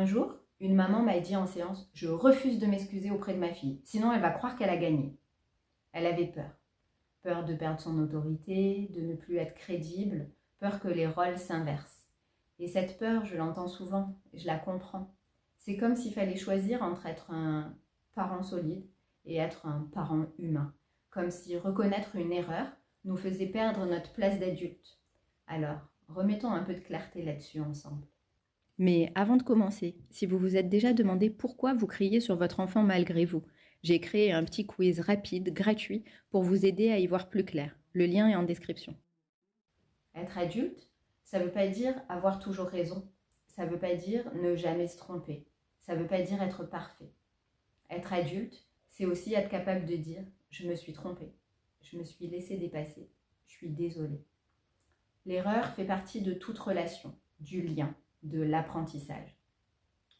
Un jour, une maman m'a dit en séance « Je refuse de m'excuser auprès de ma fille, sinon elle va croire qu'elle a gagné ». Elle avait peur. Peur de perdre son autorité, de ne plus être crédible, peur que les rôles s'inversent. Et cette peur, je l'entends souvent, je la comprends. C'est comme s'il fallait choisir entre être un parent solide et être un parent humain. Comme si reconnaître une erreur nous faisait perdre notre place d'adulte. Alors, remettons un peu de clarté là-dessus ensemble. Mais avant de commencer, si vous vous êtes déjà demandé pourquoi vous criez sur votre enfant malgré vous, j'ai créé un petit quiz rapide, gratuit, pour vous aider à y voir plus clair. Le lien est en description. Être adulte, ça ne veut pas dire avoir toujours raison. Ça ne veut pas dire ne jamais se tromper. Ça ne veut pas dire être parfait. Être adulte, c'est aussi être capable de dire « je me suis trompée, je me suis laissé dépasser, je suis désolée ». L'erreur fait partie de toute relation, du lien, de l'apprentissage.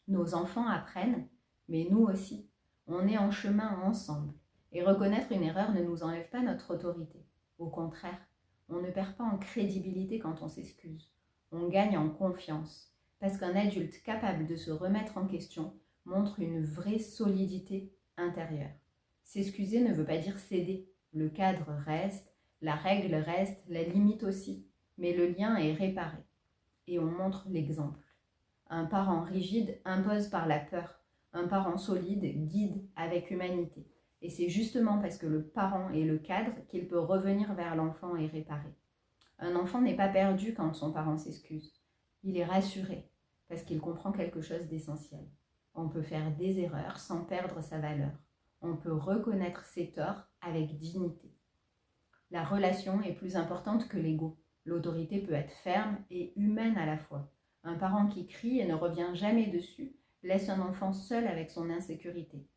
Nos enfants apprennent, mais nous aussi. On est en chemin ensemble. Et reconnaître une erreur ne nous enlève pas notre autorité. Au contraire, on ne perd pas en crédibilité quand on s'excuse. On gagne en confiance. Parce qu'un adulte capable de se remettre en question montre une vraie solidité intérieure. S'excuser ne veut pas dire céder. Le cadre reste, la règle reste, la limite aussi. Mais le lien est réparé. Et on montre l'exemple. Un parent rigide impose par la peur. Un parent solide guide avec humanité. Et c'est justement parce que le parent est le cadre qu'il peut revenir vers l'enfant et réparer. Un enfant n'est pas perdu quand son parent s'excuse. Il est rassuré parce qu'il comprend quelque chose d'essentiel. On peut faire des erreurs sans perdre sa valeur. On peut reconnaître ses torts avec dignité. La relation est plus importante que l'ego. L'autorité peut être ferme et humaine à la fois. Un parent qui crie et ne revient jamais dessus laisse un enfant seul avec son insécurité.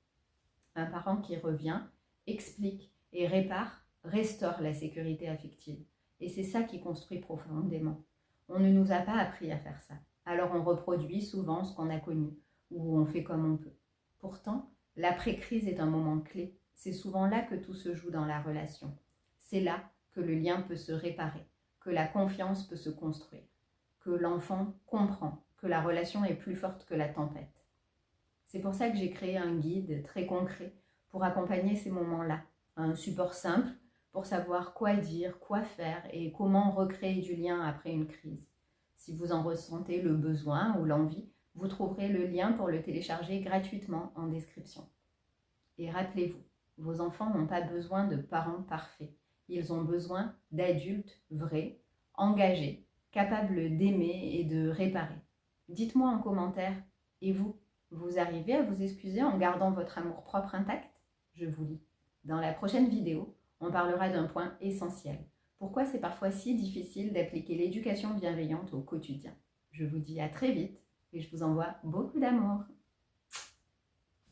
Un parent qui revient, explique et répare, restaure la sécurité affective. Et c'est ça qui construit profondément. On ne nous a pas appris à faire ça. Alors on reproduit souvent ce qu'on a connu, ou on fait comme on peut. Pourtant, l'après-crise est un moment clé. C'est souvent là que tout se joue dans la relation. C'est là que le lien peut se réparer, que la confiance peut se construire, que l'enfant comprend que la relation est plus forte que la tempête. C'est pour ça que j'ai créé un guide très concret pour accompagner ces moments-là. Un support simple pour savoir quoi dire, quoi faire et comment recréer du lien après une crise. Si vous en ressentez le besoin ou l'envie, vous trouverez le lien pour le télécharger gratuitement en description. Et rappelez-vous, vos enfants n'ont pas besoin de parents parfaits. Ils ont besoin d'adultes vrais, engagés, capables d'aimer et de réparer. Dites-moi en commentaire, et vous, vous arrivez à vous excuser en gardant votre amour-propre intact? Je vous lis. Dans la prochaine vidéo, on parlera d'un point essentiel. Pourquoi c'est parfois si difficile d'appliquer l'éducation bienveillante au quotidien? Je vous dis à très vite et je vous envoie beaucoup d'amour.